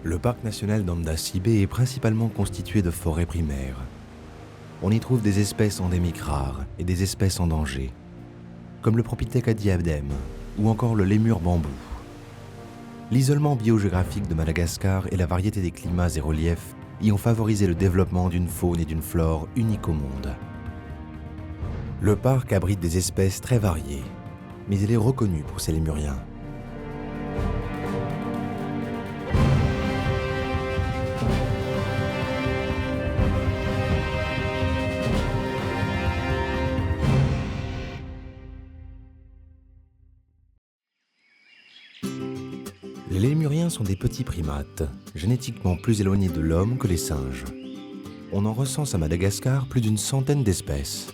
Le parc national d'Andasibe est principalement constitué de forêts primaires. On y trouve des espèces endémiques rares et des espèces en danger, comme le Propithèque adiabdème ou encore le lémur bambou. L'isolement biogéographique de Madagascar et la variété des climats et reliefs y ont favorisé le développement d'une faune et d'une flore uniques au monde. Le parc abrite des espèces très variées, mais il est reconnu pour ses lémuriens. Les lémuriens sont des petits primates, génétiquement plus éloignés de l'homme que les singes. On en recense à Madagascar plus d'une centaine d'espèces.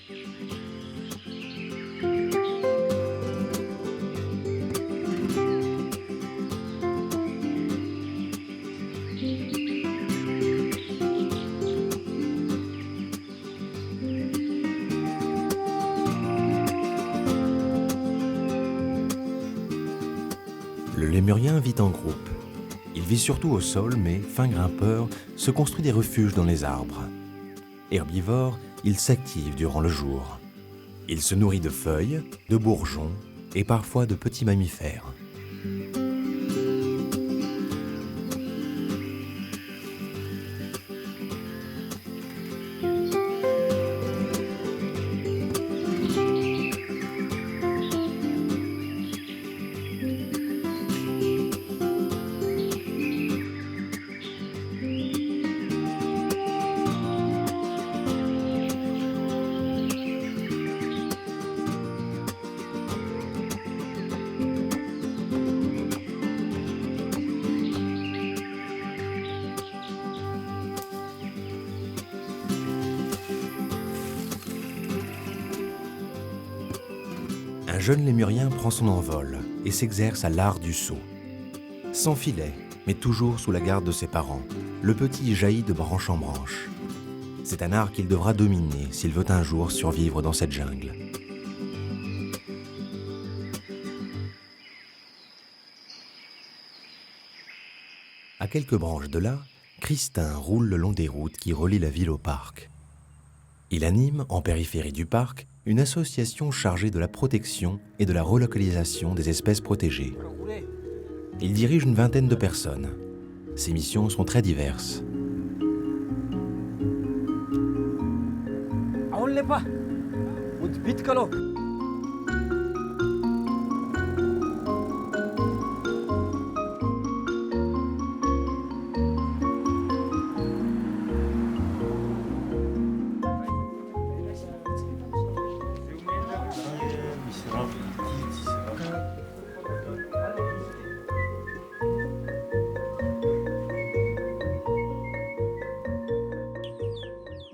Le lémurien vit en groupe. Il vit surtout au sol, mais, fin grimpeur, se construit des refuges dans les arbres. Herbivore, il s'active durant le jour. Il se nourrit de feuilles, de bourgeons et parfois de petits mammifères. Un jeune lémurien prend son envol et s'exerce à l'art du saut. Sans filet, mais toujours sous la garde de ses parents, le petit jaillit de branche en branche. C'est un art qu'il devra dominer s'il veut un jour survivre dans cette jungle. À quelques branches de là, Christin roule le long des routes qui relient la ville au parc. Il anime, en périphérie du parc, une association chargée de la protection et de la relocalisation des espèces protégées. Il dirige une vingtaine de personnes. Ses missions sont très diverses.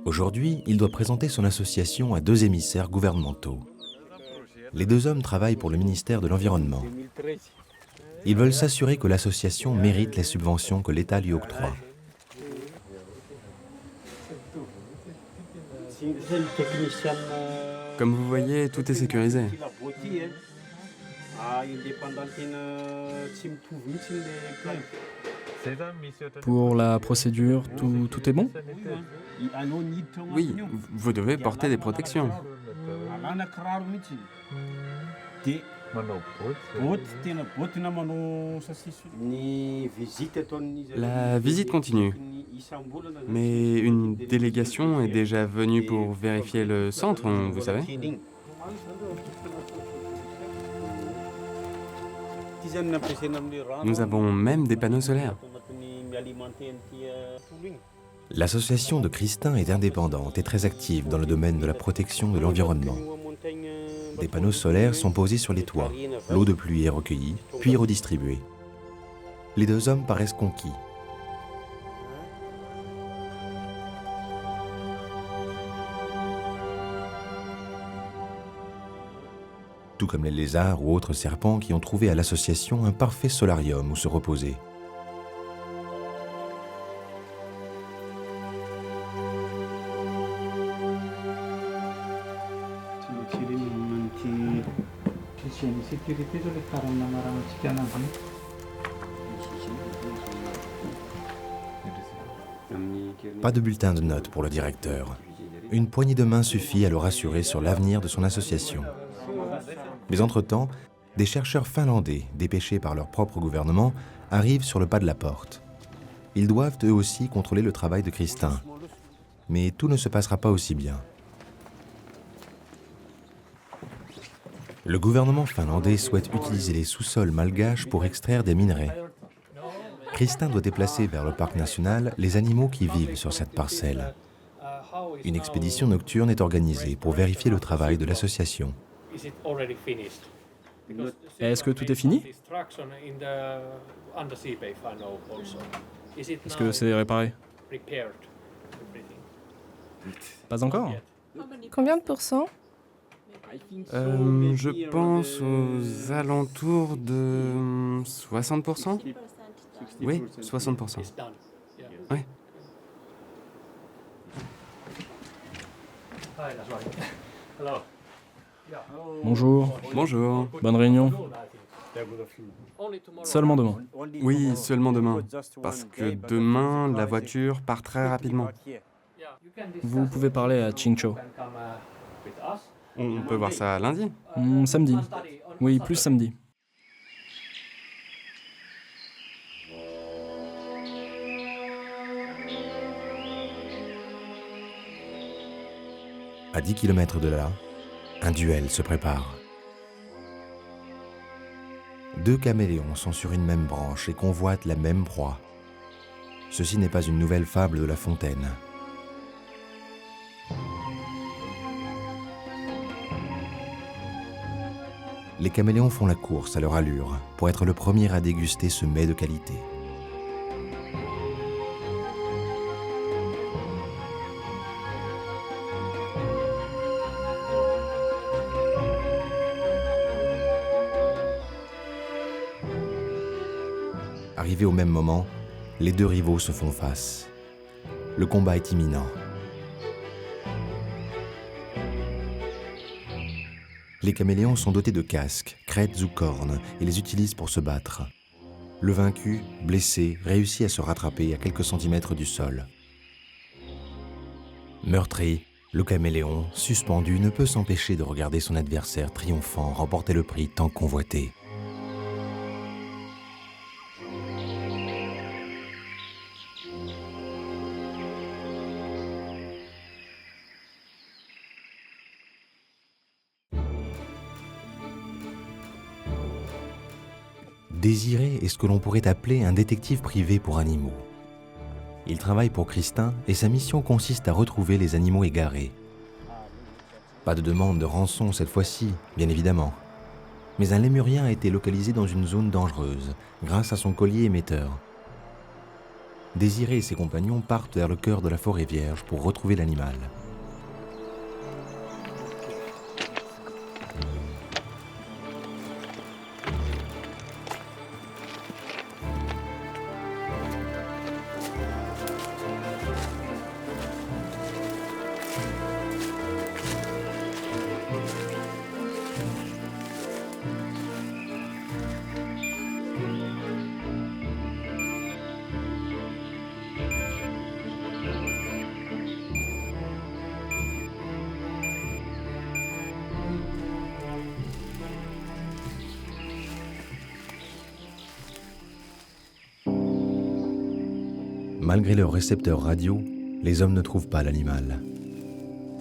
Aujourd'hui, il doit présenter son association à 2 émissaires gouvernementaux. Les 2 hommes travaillent pour le ministère de l'Environnement. Ils veulent s'assurer que l'association mérite les subventions que l'État lui octroie. Comme vous voyez, tout est sécurisé. Pour la procédure, tout est bon? Oui, vous devez porter des protections. La visite continue. Mais une délégation est déjà venue pour vérifier le centre, vous savez. Nous avons même des panneaux solaires. L'association de Christin est indépendante et très active dans le domaine de la protection de l'environnement. Des panneaux solaires sont posés sur les toits, l'eau de pluie est recueillie, puis redistribuée. Les 2 hommes paraissent conquis. Tout comme les lézards ou autres serpents qui ont trouvé à l'association un parfait solarium où se reposer. Pas de bulletin de notes pour le directeur. Une poignée de main suffit à le rassurer sur l'avenir de son association. Mais entre-temps, des chercheurs finlandais, dépêchés par leur propre gouvernement, arrivent sur le pas de la porte. Ils doivent eux aussi contrôler le travail de Kristin. Mais tout ne se passera pas aussi bien. Le gouvernement finlandais souhaite utiliser les sous-sols malgaches pour extraire des minerais. Kristin doit déplacer vers le parc national les animaux qui vivent sur cette parcelle. Une expédition nocturne est organisée pour vérifier le travail de l'association. Est-ce que tout est fini? Est-ce que c'est réparé? Pas encore? Combien de pourcents? Je pense aux alentours de 60%. Oui, 60%. Ouais. Bonjour, Bonjour. bonne réunion. Seulement demain. Oui, seulement demain. Parce que demain, la voiture part très rapidement. Vous pouvez parler à Chincho. On peut voir ça lundi. Samedi. Oui, plus samedi. À 10 km de là, un duel se prépare. Deux caméléons sont sur une même branche et convoitent la même proie. Ceci n'est pas une nouvelle fable de La Fontaine. Les caméléons font la course à leur allure pour être le premier à déguster ce mets de qualité. Arrivés au même moment, les deux rivaux se font face. Le combat est imminent. Les caméléons sont dotés de casques, crêtes ou cornes et les utilisent pour se battre. Le vaincu, blessé, réussit à se rattraper à quelques centimètres du sol. Meurtri, le caméléon, suspendu, ne peut s'empêcher de regarder son adversaire triomphant remporter le prix tant convoité. Désiré est ce que l'on pourrait appeler un détective privé pour animaux. Il travaille pour Kristin et sa mission consiste à retrouver les animaux égarés. Pas de demande de rançon cette fois-ci, bien évidemment. Mais un lémurien a été localisé dans une zone dangereuse grâce à son collier émetteur. Désiré et ses compagnons partent vers le cœur de la forêt vierge pour retrouver l'animal. Malgré leur récepteur radio, les hommes ne trouvent pas l'animal.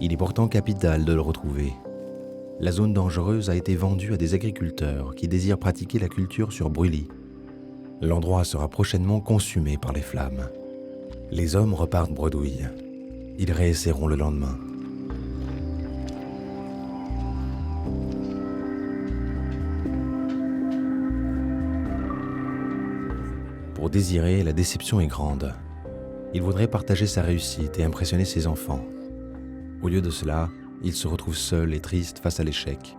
Il est pourtant capital de le retrouver. La zone dangereuse a été vendue à des agriculteurs qui désirent pratiquer la culture sur brûlis. L'endroit sera prochainement consumé par les flammes. Les hommes repartent bredouille. Ils réessaieront le lendemain. Pour Désiré, la déception est grande. Il voudrait partager sa réussite et impressionner ses enfants. Au lieu de cela, il se retrouve seul et triste face à l'échec.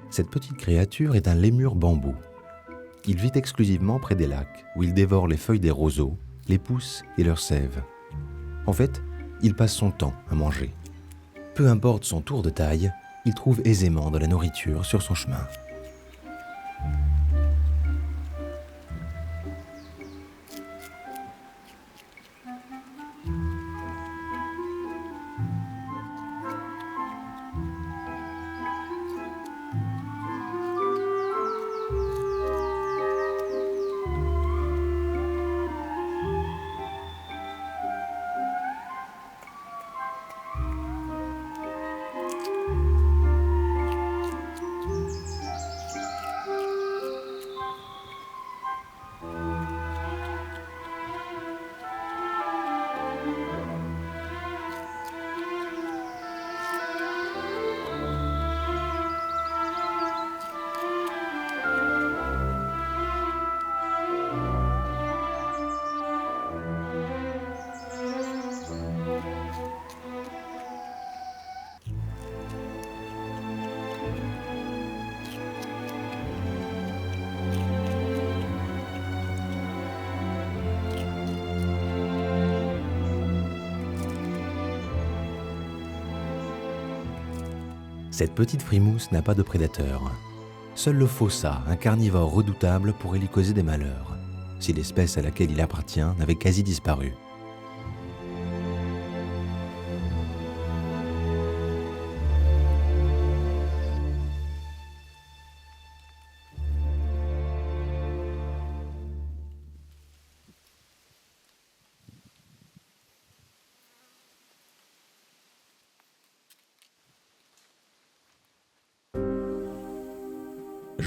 Cette petite créature est un lémur bambou. Il vit exclusivement près des lacs, où il dévore les feuilles des roseaux, les pousses et leurs sèves. En fait, il passe son temps à manger. Peu importe son tour de taille, il trouve aisément de la nourriture sur son chemin. Cette petite frimousse n'a pas de prédateur. Seul le fossa, un carnivore redoutable, pourrait lui causer des malheurs, si l'espèce à laquelle il appartient n'avait quasi disparu.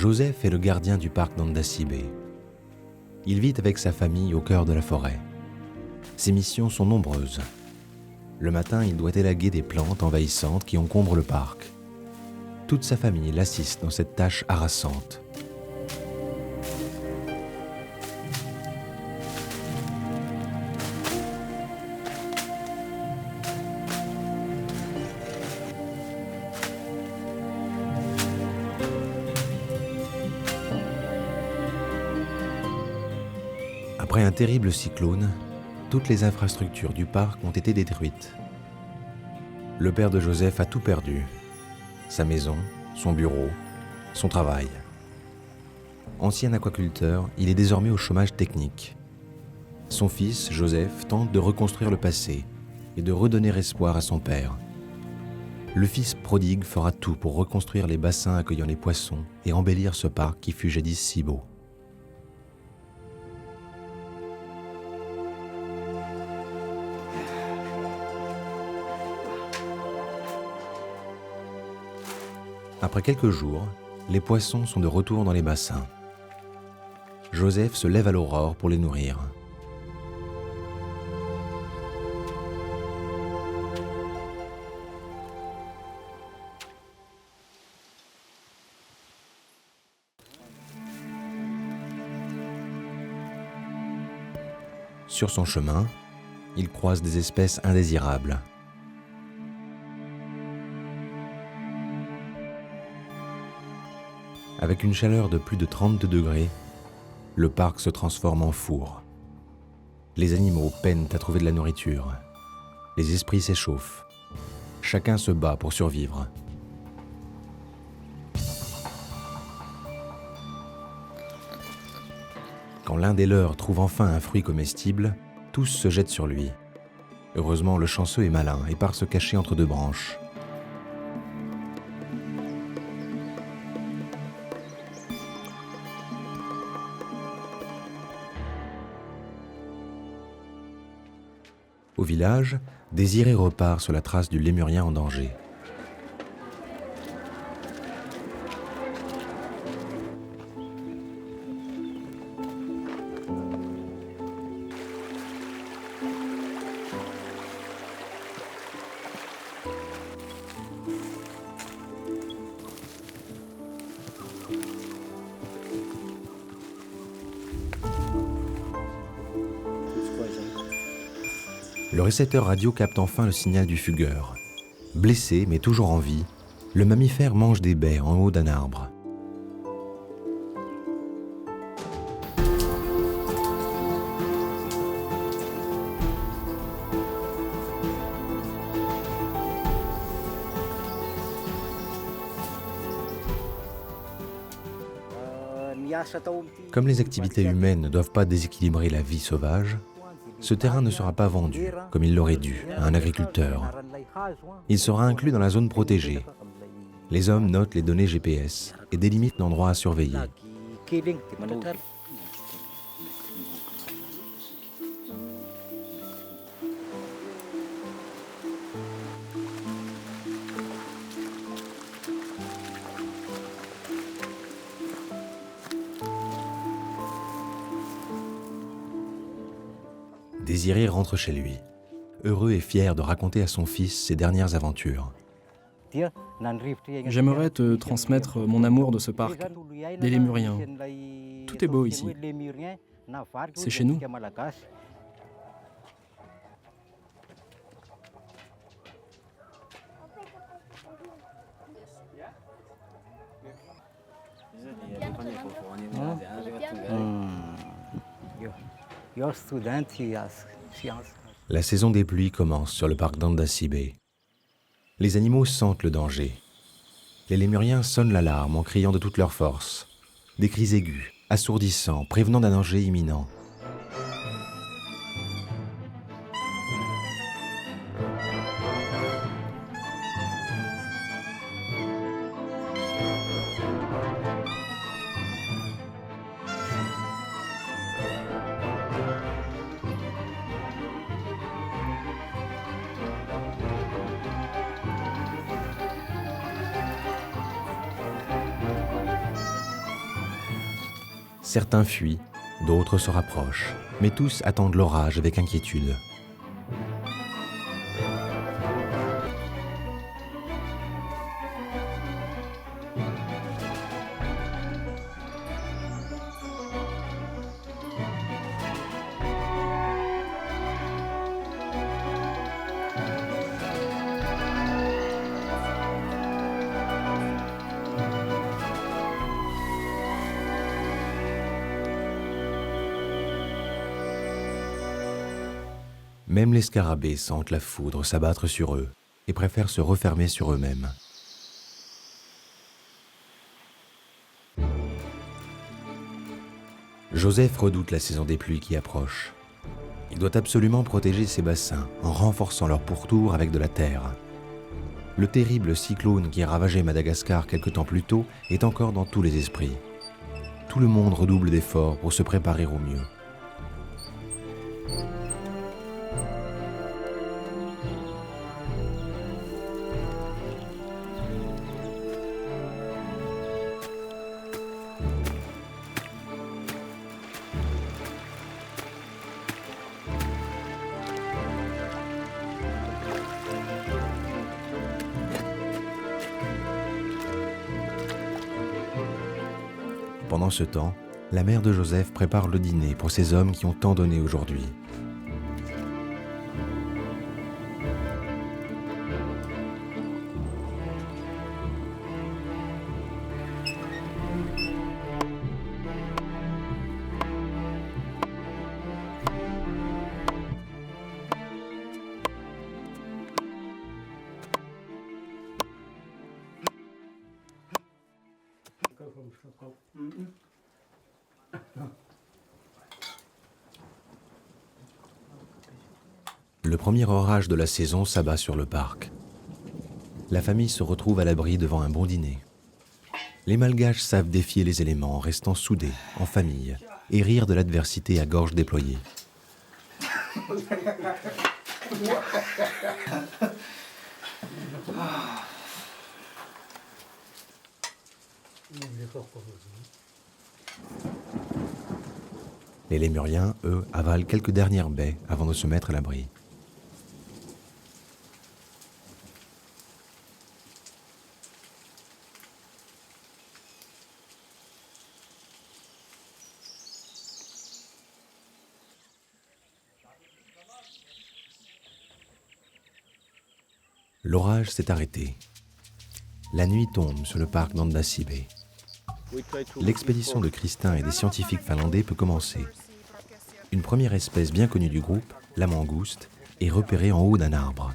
Joseph est le gardien du parc d'Andasibe. Il vit avec sa famille au cœur de la forêt. Ses missions sont nombreuses. Le matin, il doit élaguer des plantes envahissantes qui encombrent le parc. Toute sa famille l'assiste dans cette tâche harassante. Après un terrible cyclone, toutes les infrastructures du parc ont été détruites. Le père de Joseph a tout perdu. Sa maison, son bureau, son travail. Ancien aquaculteur, il est désormais au chômage technique. Son fils, Joseph, tente de reconstruire le passé et de redonner espoir à son père. Le fils prodigue fera tout pour reconstruire les bassins accueillant les poissons et embellir ce parc qui fut jadis si beau. Après quelques jours, les poissons sont de retour dans les bassins. Joseph se lève à l'aurore pour les nourrir. Sur son chemin, il croise des espèces indésirables. Avec une chaleur de plus de 32 degrés, le parc se transforme en four. Les animaux peinent à trouver de la nourriture. Les esprits s'échauffent. Chacun se bat pour survivre. Quand l'un des leurs trouve enfin un fruit comestible, tous se jettent sur lui. Heureusement, le chanceux est malin et part se cacher entre deux branches. Au village, Désiré repart sur la trace du lémurien en danger. Le récepteur radio capte enfin le signal du fugueur. Blessé, mais toujours en vie, Le mammifère mange des baies en haut d'un arbre. Comme les activités humaines ne doivent pas déséquilibrer la vie sauvage, ce terrain ne sera pas vendu, comme il l'aurait dû, à un agriculteur. Il sera inclus dans la zone protégée. Les hommes notent les données GPS et délimitent l'endroit à surveiller. Désiré rentre chez lui, heureux et fier de raconter à son fils ses dernières aventures. J'aimerais te transmettre mon amour de ce parc, des Lémuriens. Tout est beau ici. C'est chez nous. La saison des pluies commence sur le parc d'Andasibe. Les animaux sentent le danger. Les lémuriens sonnent l'alarme en criant de toute leur force. Des cris aigus, assourdissants, prévenant d'un danger imminent. Certains fuient, d'autres se rapprochent, mais tous attendent l'orage avec inquiétude. Même les scarabées sentent la foudre s'abattre sur eux et préfèrent se refermer sur eux-mêmes. Joseph redoute la saison des pluies qui approche. Il doit absolument protéger ses bassins en renforçant leur pourtour avec de la terre. Le terrible cyclone qui a ravagé Madagascar quelque temps plus tôt est encore dans tous les esprits. Tout le monde redouble d'efforts pour se préparer au mieux. Pendant ce temps, la mère de Joseph prépare le dîner pour ces hommes qui ont tant donné aujourd'hui. Le premier orage de la saison s'abat sur le parc. La famille se retrouve à l'abri devant un bon dîner. Les Malgaches savent défier les éléments en restant soudés, en famille, et rire de l'adversité à gorge déployée. Les Lémuriens, eux, avalent quelques dernières baies avant de se mettre à l'abri. L'orage s'est arrêté. La nuit tombe sur le parc d'Andasibe. L'expédition de Kristin et des scientifiques finlandais peut commencer. Une première espèce bien connue du groupe, la mangouste, est repérée en haut d'un arbre.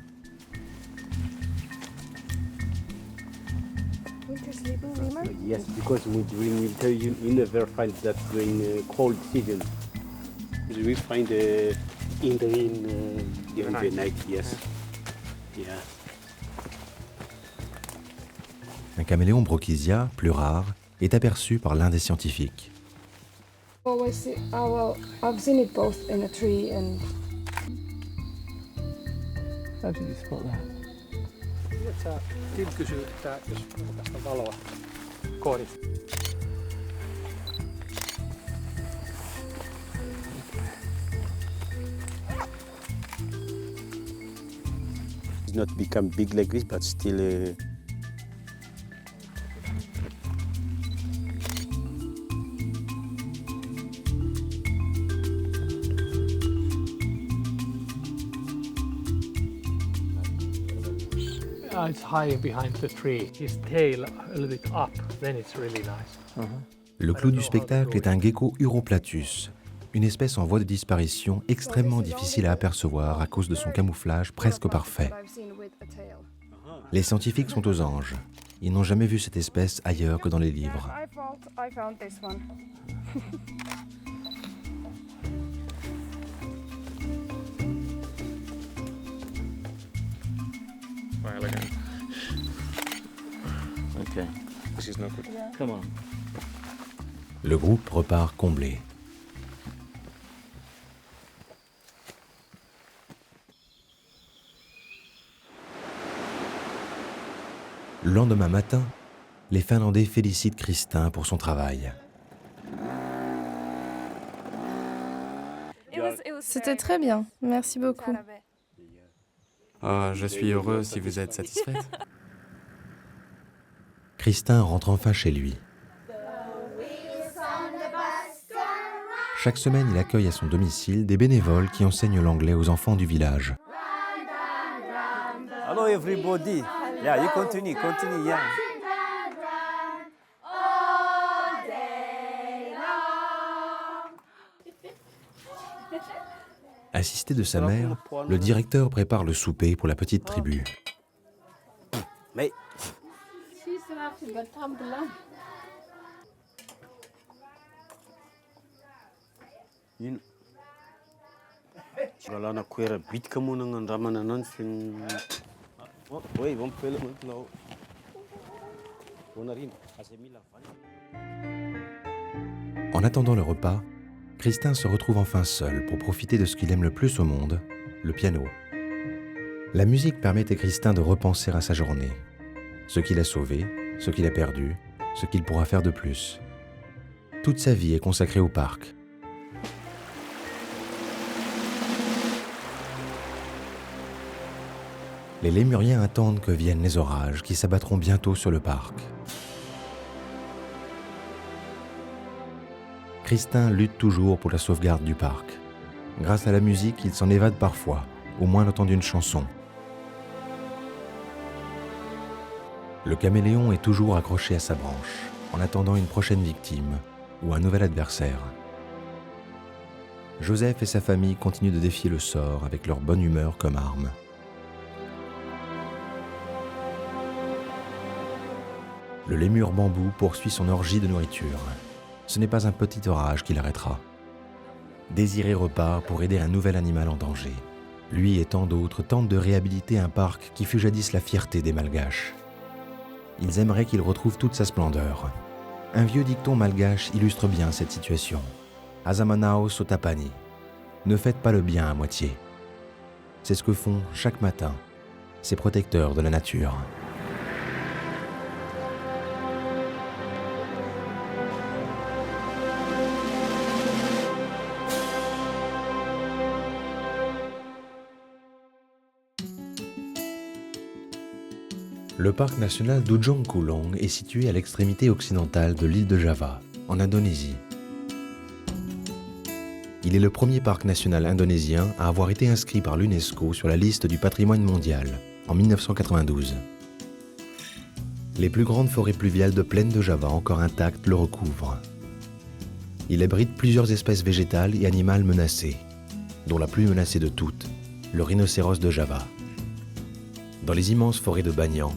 Yes, because during winter you never find that during cold season. We find in the night, yes. Yeah. Un caméléon brochisia, plus rare, est aperçu par l'un des scientifiques. I've seen it both in a tree and... How did you spot that? Tim kysyy, että jos tästä valoa kohdista. It's not become big like this, but still. It's high behind the tree. His tail a little bit up, then it's really nice. Le clou du spectacle est un gecko Uroplatus, une espèce en voie de disparition extrêmement difficile à apercevoir à cause de son camouflage presque parfait. Les scientifiques sont aux anges. Ils n'ont jamais vu cette espèce ailleurs que dans les livres. I found this one. Quite elegant. Okay, this is not good. Come on. Le groupe repart comblé. Le lendemain matin, les Finlandais félicitent Kristin pour son travail. C'était très bien, merci beaucoup. Oh, je suis heureux si vous êtes satisfaite. Kristin rentre enfin chez lui. Chaque semaine, il accueille à son domicile des bénévoles qui enseignent l'anglais aux enfants du village. Hello everybody. Yeah, you continue, yeah. Assisté de sa mère, le directeur prépare le souper pour la petite tribu. Mais Galana kuera bit kamu nangan ramana nansin. Oh, oui, on peut le maintenant. On arrive à ces mille En attendant le repas, Kristin se retrouve enfin seule pour profiter de ce qu'il aime le plus au monde, le piano. La musique permet à Kristin de repenser à sa journée. Ce qu'il a sauvé, ce qu'il a perdu, ce qu'il pourra faire de plus. Toute sa vie est consacrée au parc. Les lémuriens attendent que viennent les orages qui s'abattront bientôt sur le parc. Kristin lutte toujours pour la sauvegarde du parc. Grâce à la musique, il s'en évade parfois, au moins l'entend d'une chanson. Le caméléon est toujours accroché à sa branche, en attendant une prochaine victime ou un nouvel adversaire. Joseph et sa famille continuent de défier le sort avec leur bonne humeur comme arme. Le lémur bambou poursuit son orgie de nourriture. Ce n'est pas un petit orage qui l'arrêtera. Désiré repart pour aider un nouvel animal en danger. Lui et tant d'autres tentent de réhabiliter un parc qui fut jadis la fierté des Malgaches. Ils aimeraient qu'il retrouve toute sa splendeur. Un vieux dicton malgache illustre bien cette situation. Azamanao Sotapani. Ne faites pas le bien à moitié. C'est ce que font chaque matin ces protecteurs de la nature. Le parc national d'Ujung Kulon est situé à l'extrémité occidentale de l'île de Java, en Indonésie. Il est le premier parc national indonésien à avoir été inscrit par l'UNESCO sur la liste du patrimoine mondial, en 1992. Les plus grandes forêts pluviales de plaine de Java encore intactes le recouvrent. Il abrite plusieurs espèces végétales et animales menacées, dont la plus menacée de toutes, le rhinocéros de Java. Dans les immenses forêts de Banyan,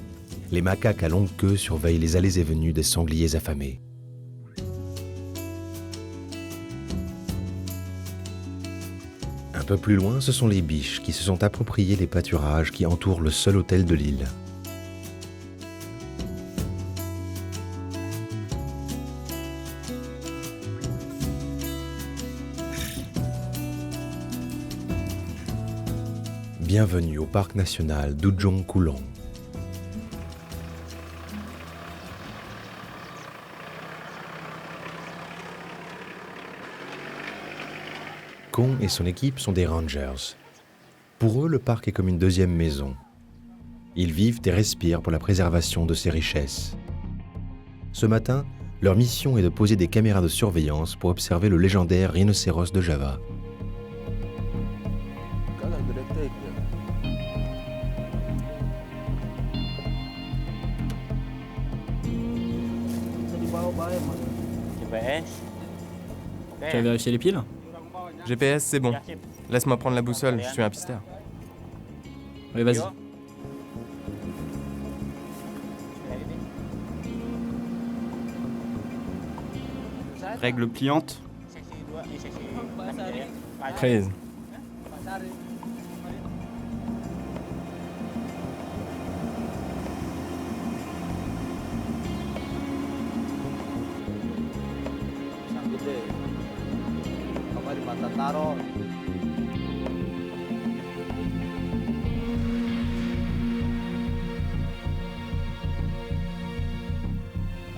les macaques à longue queue surveillent les allées et venues des sangliers affamés. Un peu plus loin, ce sont les biches qui se sont appropriés les pâturages qui entourent le seul hôtel de l'île. Bienvenue au parc national d'Ujung Kulon. Kong et son équipe sont des rangers. Pour eux, le parc est comme une deuxième maison. Ils vivent et respirent pour la préservation de ses richesses. Ce matin, leur mission est de poser des caméras de surveillance pour observer le légendaire rhinocéros de Java. Tu as vérifié les piles? GPS, c'est bon. Laisse-moi prendre la boussole, je suis un pisteur. Oui, vas-y. Règle pliante. Prise.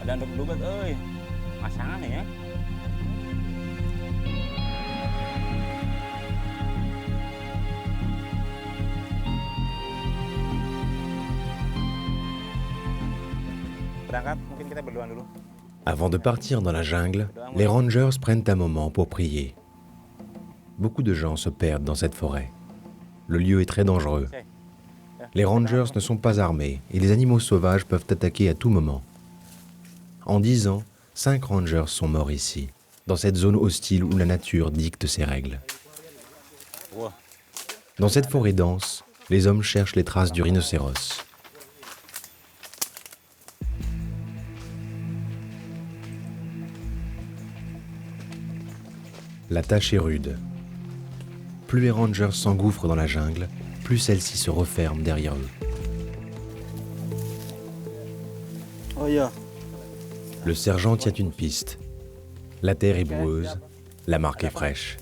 Ada nduk-nduk euy. Pasangan ya. Berangkat, mungkin kita berdoa dulu. Avant de partir dans la jungle, les rangers prennent un moment pour prier. Beaucoup de gens se perdent dans cette forêt. Le lieu est très dangereux. Les rangers ne sont pas armés et les animaux sauvages peuvent attaquer à tout moment. En 10 ans, 5 rangers sont morts ici, dans cette zone hostile où la nature dicte ses règles. Dans cette forêt dense, les hommes cherchent les traces du rhinocéros. La tâche est rude. Plus les rangers s'engouffrent dans la jungle, plus celle-ci se referme derrière eux. Le sergent tient une piste. La terre est boueuse, la marque est fraîche.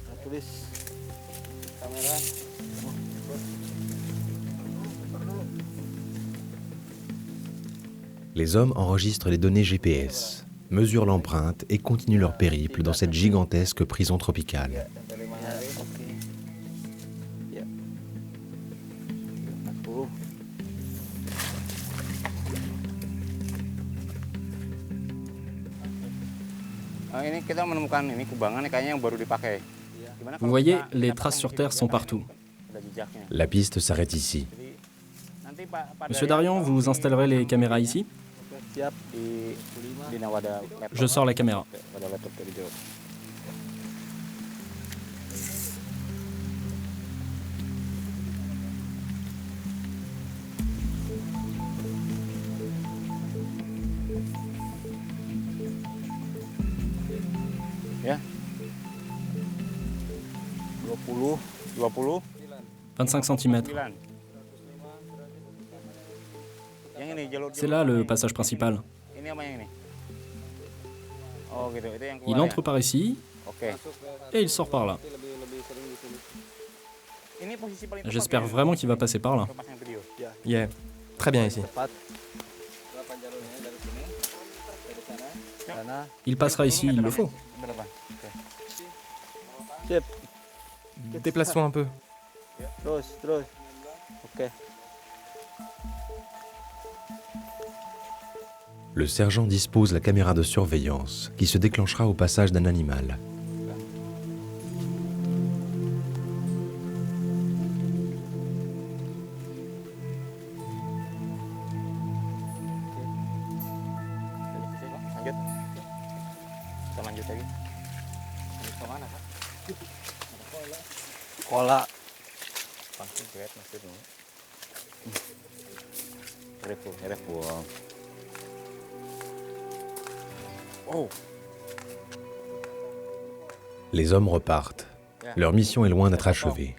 Les hommes enregistrent les données GPS, mesurent l'empreinte et continuent leur périple dans cette gigantesque prison tropicale. Ini kita menemukan ini kubangan kayaknya yang baru dipakai. Vous voyez, les traces sur terre sont partout. Ada jejaknya. La piste s'arrête ici. Nanti Pak Monsieur Darion, vous installerez les caméras ici? siap di Nawada laptop. Je sors la caméra. Pada laptop tadi jawab. Ya. 20 25 cm. 9. Yang ini jalur. C'est là le passage principal. Ini apa yang ini? Oh gitu, itu yang keluar. Il entre par ici Oke. et il sort par là. Ini posisi paling tepat. J'espère vraiment qu'il va passer par là. Untuk pasang video. Yeah. Très bien ici. Il passera ici, il le faut. Berapa? Déplace-toi un peu. Terus. Oke. Le sergent dispose la caméra de surveillance qui se déclenchera au passage d'un animal. lanjut. Kita lanjut lagi. Lanjut ke mana, Kak? Cola. Langsung duet maksudnya. Refu. Oh. Les hommes repartent. Leur mission est loin d'être achevée.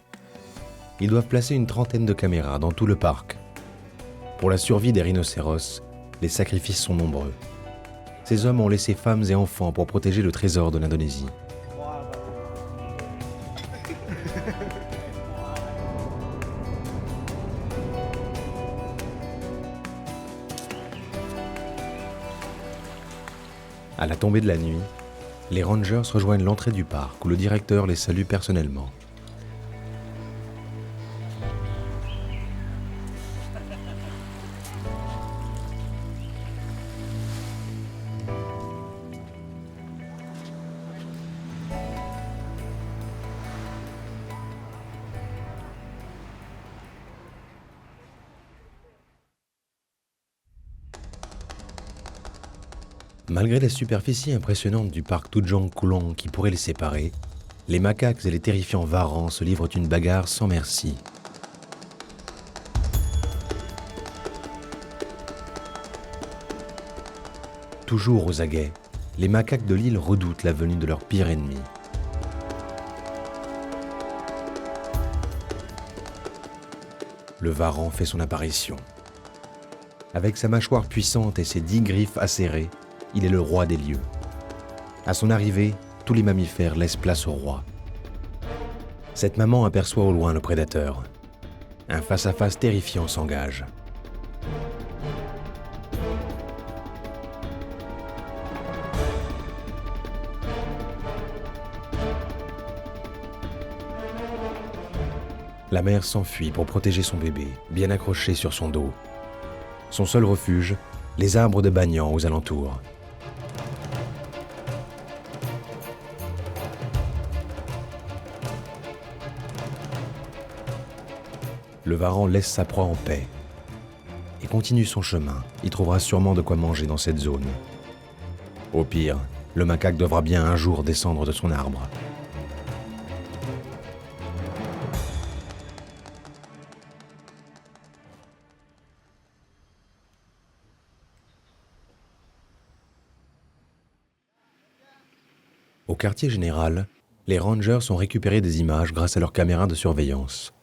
Ils doivent placer une trentaine de caméras dans tout le parc. Pour la survie des rhinocéros, les sacrifices sont nombreux. Ces hommes ont laissé femmes et enfants pour protéger le trésor de l'Indonésie. À la tombée de la nuit, les rangers rejoignent l'entrée du parc où le directeur les salue personnellement. Malgré la superficie impressionnante du parc Tujong Kulon qui pourrait les séparer, les macaques et les terrifiants varans se livrent une bagarre sans merci. Toujours aux aguets, les macaques de l'île redoutent la venue de leur pire ennemi. Le varan fait son apparition. Avec sa mâchoire puissante et ses 10 griffes acérées, il est le roi des lieux. À son arrivée, tous les mammifères laissent place au roi. Cette maman aperçoit au loin le prédateur. Un face-à-face terrifiant s'engage. La mère s'enfuit pour protéger son bébé, bien accroché sur son dos. Son seul refuge, les arbres de banyan aux alentours. Le varan laisse sa proie en paix et continue son chemin. Il trouvera sûrement de quoi manger dans cette zone. Au pire, le macaque devra bien un jour descendre de son arbre. Au quartier général, les rangers ont récupéré des images grâce à leurs caméras de surveillance.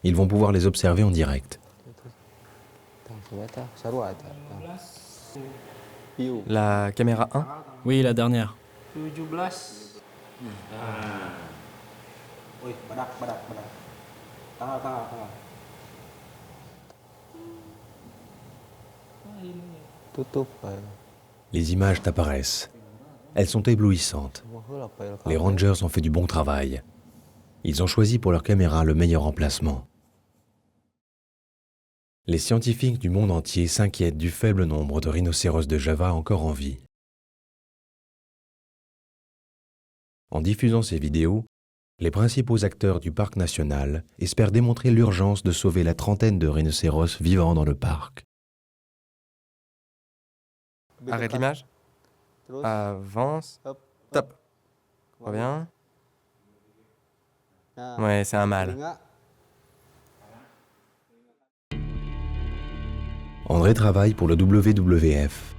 Ils vont pouvoir les observer en direct. La caméra 1? Oui, la dernière. Les images apparaissent. Elles sont éblouissantes. Les rangers ont fait du bon travail. Ils ont choisi pour leur caméra le meilleur emplacement. Les scientifiques du monde entier s'inquiètent du faible nombre de rhinocéros de Java encore en vie. En diffusant ces vidéos, les principaux acteurs du parc national espèrent démontrer l'urgence de sauver la trentaine de rhinocéros vivant dans le parc. Arrête l'image. Avance. Top. Reviens. Ouais, c'est un mâle. André travaille pour le WWF.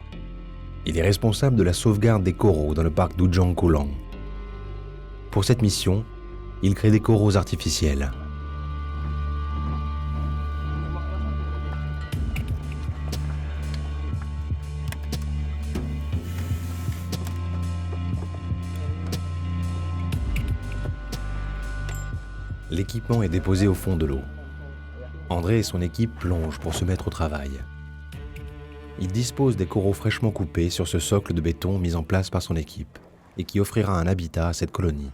Il est responsable de la sauvegarde des coraux dans le parc Tujong Kulon. Pour cette mission, il crée des coraux artificiels. L'équipement est déposé au fond de l'eau. André et son équipe plongent pour se mettre au travail. Il dispose des coraux fraîchement coupés sur ce socle de béton mis en place par son équipe et qui offrira un habitat à cette colonie.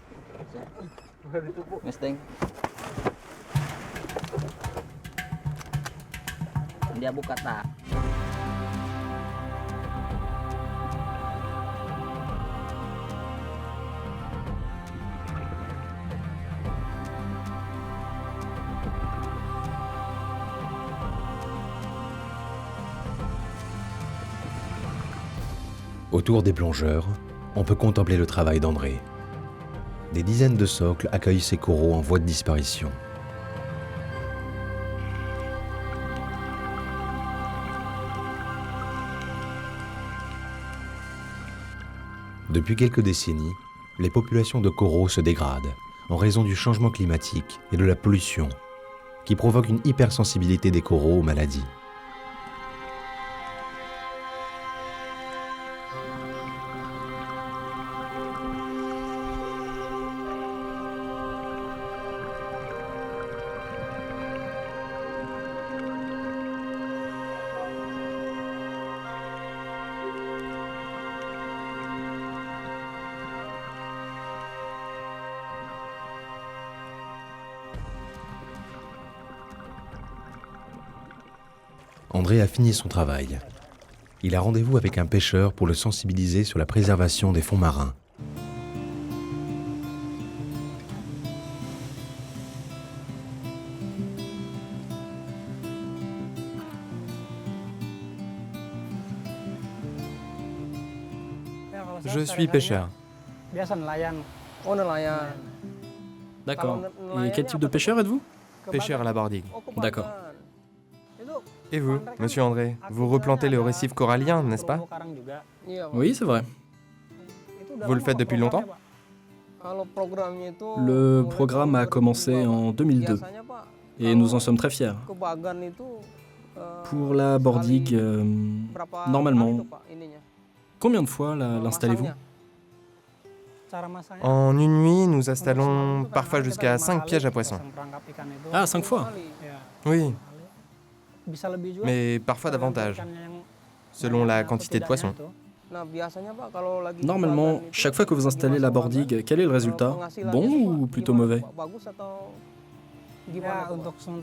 Autour des plongeurs, on peut contempler le travail d'André. Des dizaines de socles accueillent ces coraux en voie de disparition. Depuis quelques décennies, les populations de coraux se dégradent en raison du changement climatique et de la pollution, qui provoque une hypersensibilité des coraux aux maladies. André a fini son travail. Il a rendez-vous avec un pêcheur pour le sensibiliser sur la préservation des fonds marins. Je suis pêcheur. D'accord. Et quel type de pêcheur êtes-vous? Pêcheur à la bordigue. D'accord. Et vous, monsieur André, vous replantez le récif corallien, n'est-ce pas? Oui, c'est vrai. Vous le faites depuis longtemps? Le programme a commencé en 2002 et nous en sommes très fiers. Pour la bordigue, normalement, combien de fois l'installez-vous? En une nuit, nous installons parfois jusqu'à 5 pièges à poissons. Ah, 5 fois? Oui, mais parfois davantage, selon la quantité de poissons. Normalement, chaque fois que vous installez la bordigue, quel est le résultat? Bon ou plutôt mauvais?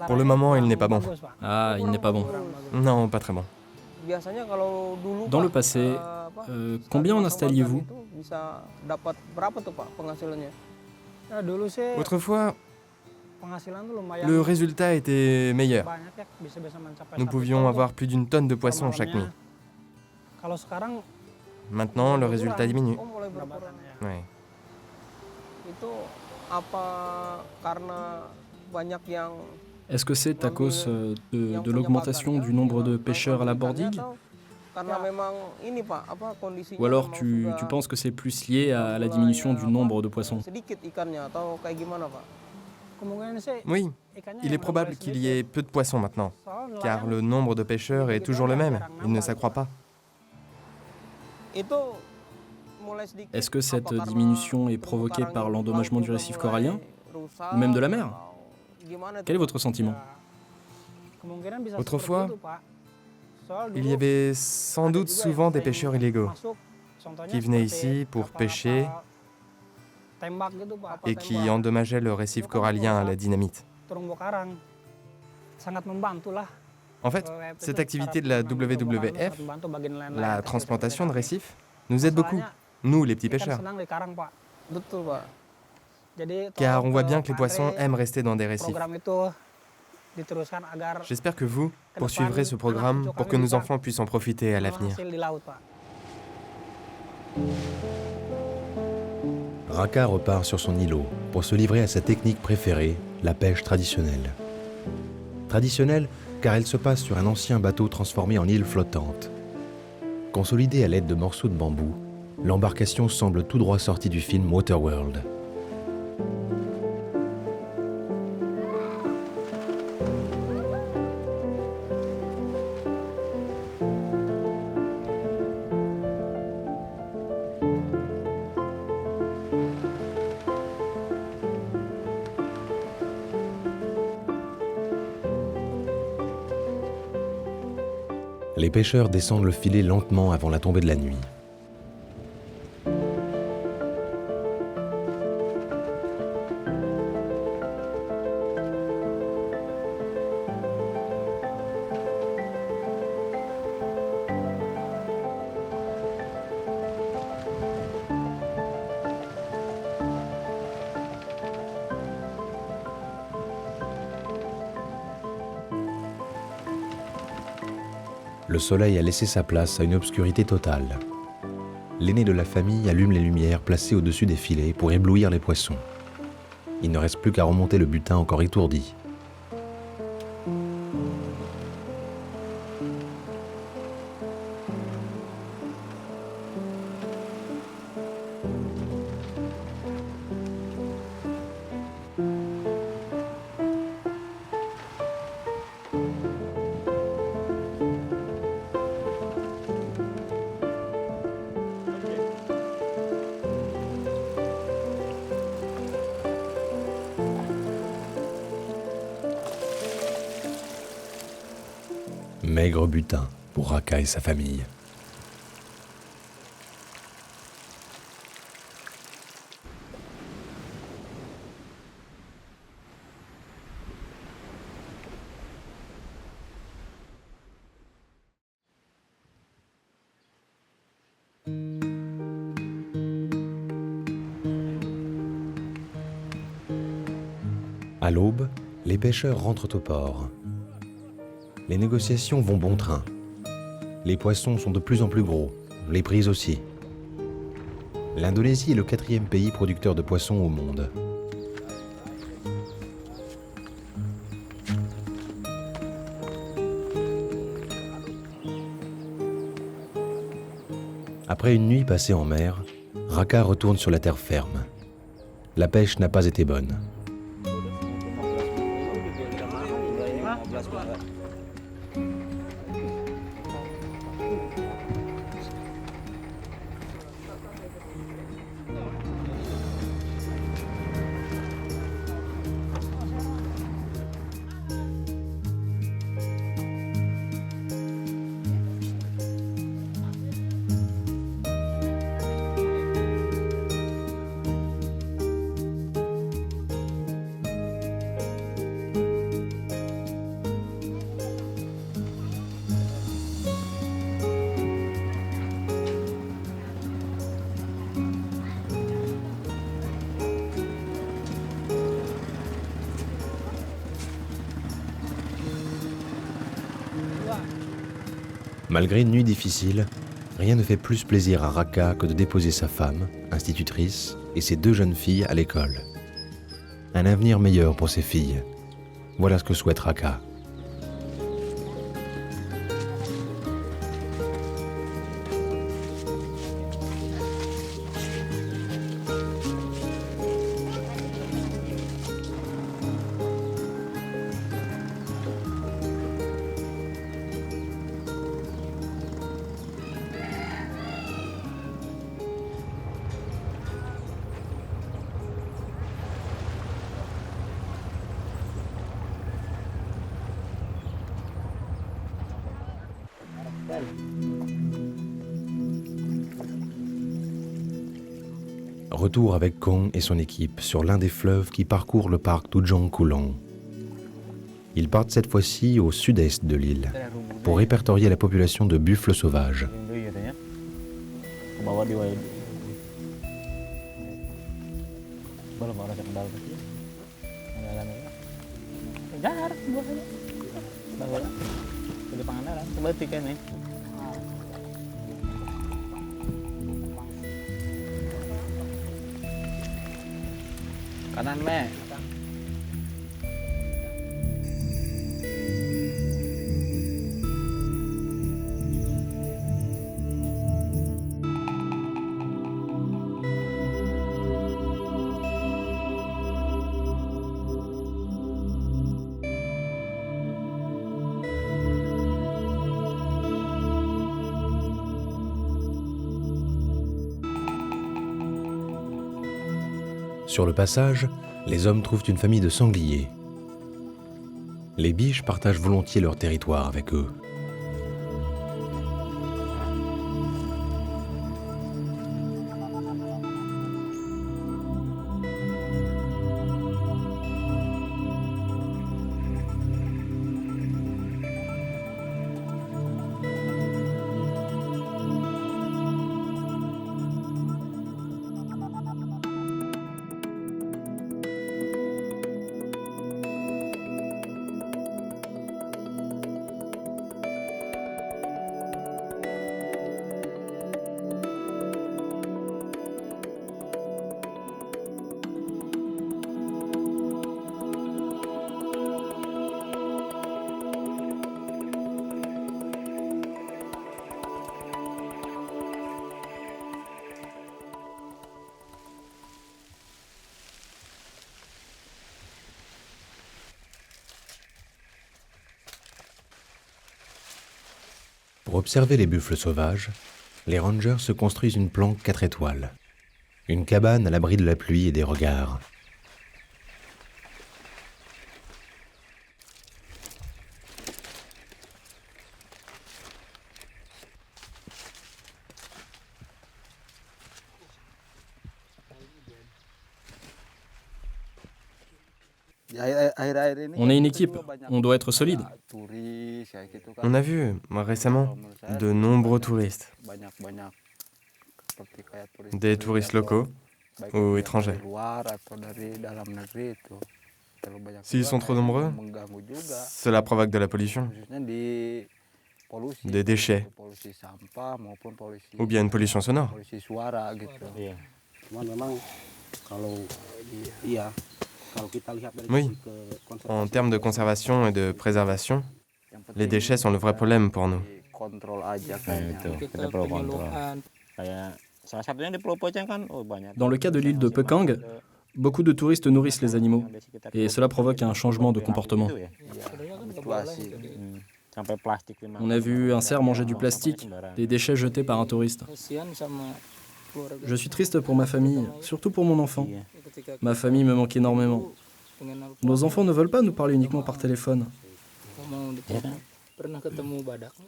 Pour le moment, il n'est pas bon. Ah, il n'est pas bon. Non, pas très bon. Dans le passé, combien en installiez-vous? Autrefois, le résultat était meilleur. Nous pouvions avoir plus d'une tonne de poissons chaque nuit. Maintenant, le résultat diminue. Ouais. Est-ce que c'est à cause de l'augmentation du nombre de pêcheurs à la bordigue? Ou alors tu penses que c'est plus lié à la diminution du nombre de poissons? Oui, il est probable qu'il y ait peu de poissons maintenant, car le nombre de pêcheurs est toujours le même, il ne s'accroît pas. Est-ce que cette diminution est provoquée par l'endommagement du récif corallien ou même de la mer? Quel est votre sentiment? Autrefois, il y avait sans doute souvent des pêcheurs illégaux qui venaient ici pour pêcher et qui endommageaient le récif corallien à la dynamite. En fait, cette activité de la WWF, la transplantation de récifs, nous aide beaucoup, nous les petits pêcheurs. Car on voit bien que les poissons aiment rester dans des récifs. J'espère que vous poursuivrez ce programme pour que nos enfants puissent en profiter à l'avenir. Raka repart sur son îlot pour se livrer à sa technique préférée, la pêche traditionnelle. Traditionnelle car elle se passe sur un ancien bateau transformé en île flottante. Consolidée à l'aide de morceaux de bambou, l'embarcation semble tout droit sortie du film Waterworld. Les pêcheurs descendent le filet lentement avant la tombée de la nuit. Le soleil a laissé sa place à une obscurité totale. l'aîné de la famille allume les lumières placées au-dessus des filets pour éblouir les poissons. Il ne reste plus qu'à remonter le butin encore étourdi. Maigre butin pour Raka et sa famille. À l'aube, les pêcheurs rentrent au port. Les négociations vont bon train. Les poissons sont de plus en plus gros, les prix aussi. L'Indonésie est le 4e pays producteur de poissons au monde. Après une nuit passée en mer, Raka retourne sur la terre ferme. La pêche n'a pas été bonne. Malgré une nuit difficile, rien ne fait plus plaisir à Raka que de déposer sa femme, institutrice, et ses 2 jeunes filles à l'école. Un avenir meilleur pour ses filles. Voilà ce que souhaite Raka. Retour avec Kong et son équipe sur l'un des fleuves qui parcourt le parc Tujong Kulon. Ils partent cette fois-ci au sud-est de l'île pour répertorier la population de buffles sauvages. Kanan me. Sur le passage, les hommes trouvent une famille de sangliers. Les biches partagent volontiers leur territoire avec eux. Pour observer les buffles sauvages, les rangers se construisent une planque 4 étoiles. Une cabane à l'abri de la pluie et des regards. On est une équipe, on doit être solide. On a vu récemment de nombreux touristes, des touristes locaux ou étrangers. S'ils sont trop nombreux, cela provoque de la pollution, des déchets, ou bien une pollution sonore. Oui, en termes de conservation et de préservation, les déchets sont le vrai problème pour nous. Dans le cas de l'île de Pekang, beaucoup de touristes nourrissent les animaux, et cela provoque un changement de comportement. On a vu un cerf manger du plastique, des déchets jetés par un touriste. Je suis triste pour ma famille, surtout pour mon enfant. Ma famille me manque énormément. Nos enfants ne veulent pas nous parler uniquement par téléphone.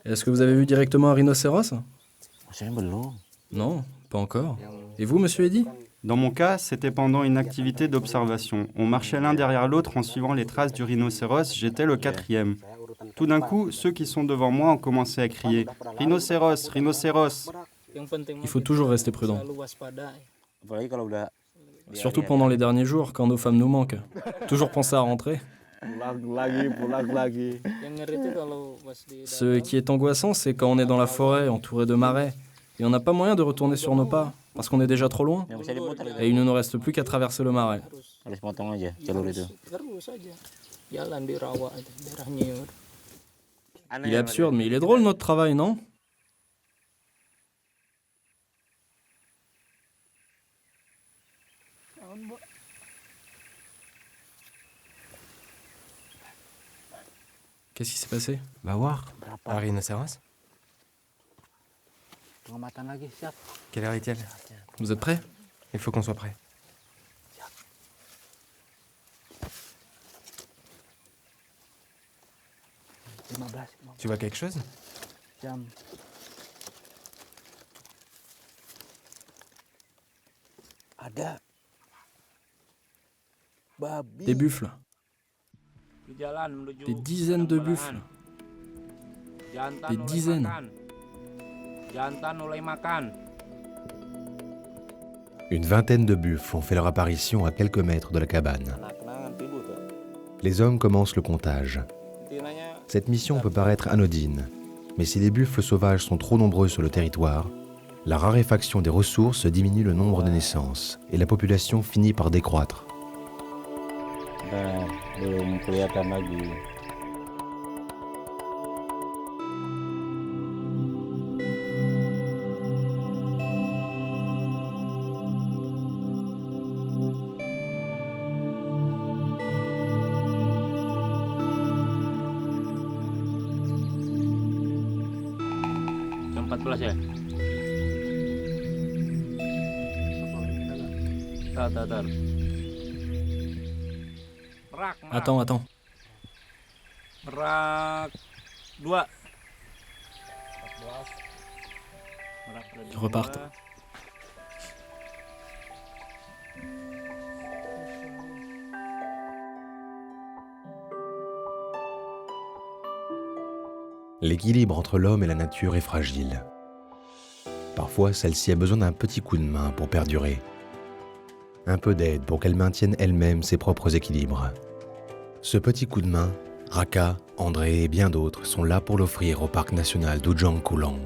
Est-ce que vous avez vu directement un rhinocéros? Non, pas encore. Et vous, monsieur Eddy? Dans mon cas, c'était pendant une activité d'observation. On marchait l'un derrière l'autre en suivant les traces du rhinocéros, j'étais le 4e. Tout d'un coup, ceux qui sont devant moi ont commencé à crier « Rhinocéros, rhinocéros !» Il faut toujours rester prudent. Surtout pendant les derniers jours, quand nos femmes nous manquent. Toujours penser à rentrer. Ce qui est angoissant, c'est quand on est dans la forêt, entouré de marais, et on n'a pas moyen de retourner sur nos pas, parce qu'on est déjà trop loin, et il ne nous reste plus qu'à traverser le marais. Il est absurde, mais il est drôle notre travail, non? Qu'est-ce qui s'est passé? Va voir. Un rhinocéros? Quelle heure est-il? Vous êtes prêts? Il faut qu'on soit prêt. Tu vois quelque chose? Des buffles. Des dizaines de buffles. Des dizaines. Une vingtaine de buffles ont fait leur apparition à quelques mètres de la cabane. Les hommes commencent le comptage. Cette mission peut paraître anodine, mais si les buffles sauvages sont trop nombreux sur le territoire, la raréfaction des ressources diminue le nombre de naissances et la population finit par décroître. Jam 14 ya? Tar. Attends. Merak 2. Ils repartent. L'équilibre entre l'homme et la nature est fragile. Parfois, celle-ci a besoin d'un petit coup de main pour perdurer. Un peu d'aide pour qu'elle maintienne elle-même ses propres équilibres. Ce petit coup de main, Raka, André et bien d'autres sont là pour l'offrir au parc national d'Ujang Kulong.